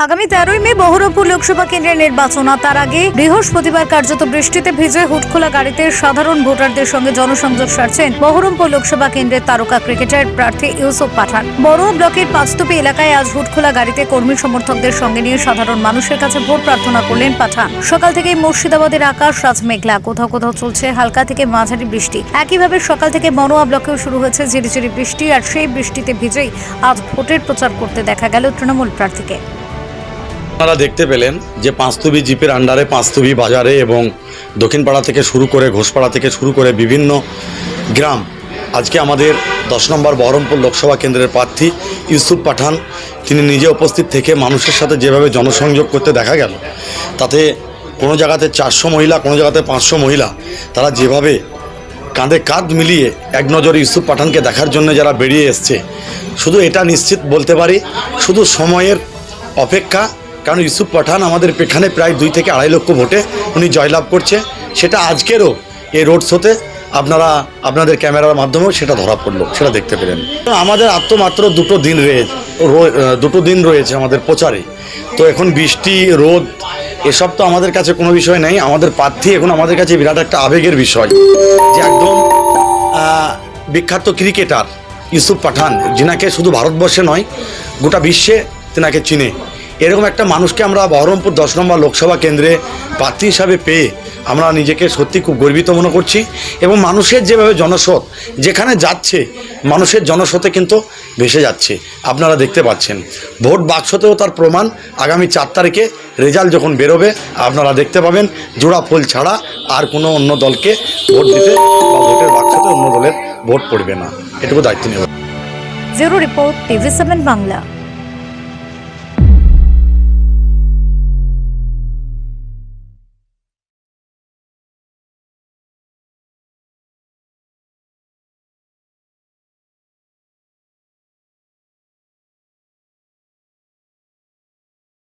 আগামী 13ই মে বহরমপুর লোকসভা কেন্দ্রের নির্বাচন। তার আগে বৃহস্পতিবার কার্যত বৃষ্টিতে ভিজে হুটখোলা গাড়িতে সাধারণ ভোটারদের সঙ্গে জনসংযোগ সারছেন বহরমপুর লোকসভা কেন্দ্রের তারকা ক্রিকেটার প্রার্থী ইউসুফ পাঠান। বড়ুয়া ব্লকের পাঁচতুপি এলাকায় আজ হুটখোলা গাড়িতে কর্মী সমর্থকদের সঙ্গে নিয়ে সাধারণ মানুষের কাছে ভোট প্রার্থনা করলেন পাঠান। সকাল থেকেই মুর্শিদাবাদের আকাশ আজ মেঘলা, কোথাও কোথাও চলছে হালকা থেকে মাঝারি বৃষ্টি। একইভাবে সকাল থেকে বড়ুয়া ব্লকেও শুরু হয়েছে ঝিরিঝিরি বৃষ্টি, আর সেই বৃষ্টিতে ভিজেই আজ ভোটের প্রচার করতে দেখা গেল তৃণমূল প্রার্থীকে। আপনারা দেখতে পেলেন যে পাঁচতুবি জিপের আন্ডারে পাঁচতুবি বাজারে এবং দক্ষিণপাড়া থেকে শুরু করে ঘোষপাড়া থেকে শুরু করে বিভিন্ন গ্রাম আজকে আমাদের 10 নম্বর বহরমপুর লোকসভা কেন্দ্রের প্রার্থী ইউসুফ পাঠান তিনি নিজে উপস্থিত থেকে মানুষের সাথে যেভাবে জনসংযোগ করতে দেখা গেল, তাতে কোনো জায়গাতে 400 মহিলা, কোনো জায়গাতে 500 মহিলা, তারা যেভাবে কাঁধে কাঁধ মিলিয়ে এক নজরে ইউসুফ পাঠানকে দেখার জন্য যারা বেরিয়ে এসছে, শুধু এটা নিশ্চিত বলতে পারি শুধু সময়ের অপেক্ষা। কারণ ইউসুফ পাঠান আমাদের এখানে প্রায় 2 থেকে 2.5 লক্ষ ভোটে উনি জয়লাভ করছে। সেটা আজকেরও এই রোড শোতে আপনাদের ক্যামেরার মাধ্যমেও সেটা ধরা পড়লো, সেটা দেখতে পেলেন। আমাদের মাত্র 2 দিন রয়েছে আমাদের প্রচারে। তো এখন বৃষ্টি রোদ এসব তো আমাদের কাছে কোনো বিষয় নেই। আমাদের প্রার্থী এখন আমাদের কাছে বিরাট একটা আবেগের বিষয়, যে একদম বিখ্যাত ক্রিকেটার ইউসুফ পাঠান, যিনাকে শুধু ভারতবর্ষে নয় গোটা বিশ্বে তেনাকে চিনে। এরকম একটা মানুষকে আমরা বহরমপুর 10 নম্বর লোকসভা কেন্দ্রে প্রার্থী হিসাবে পেয়ে আমরা নিজেকে সত্যি খুব গর্বিত মনে করছি। এবং মানুষের যেভাবে জনস্রোত যেখানে যাচ্ছে, মানুষের জনস্রোতে কিন্তু ভেসে যাচ্ছে, আপনারা দেখতে পাচ্ছেন। ভোট বাক্সতেও তার প্রমাণ। আগামী 4 তারিখে রেজাল্ট যখন বেরোবে আপনারা দেখতে পাবেন জোড়া ফুল ছাড়া আর কোনো অন্য দলকে ভোট দিতে বা ভোটের বাক্সতে অন্য দলের ভোট পড়বে না। এটুকু দায়িত্ব নেব। Bureau report, TV7 Bangla.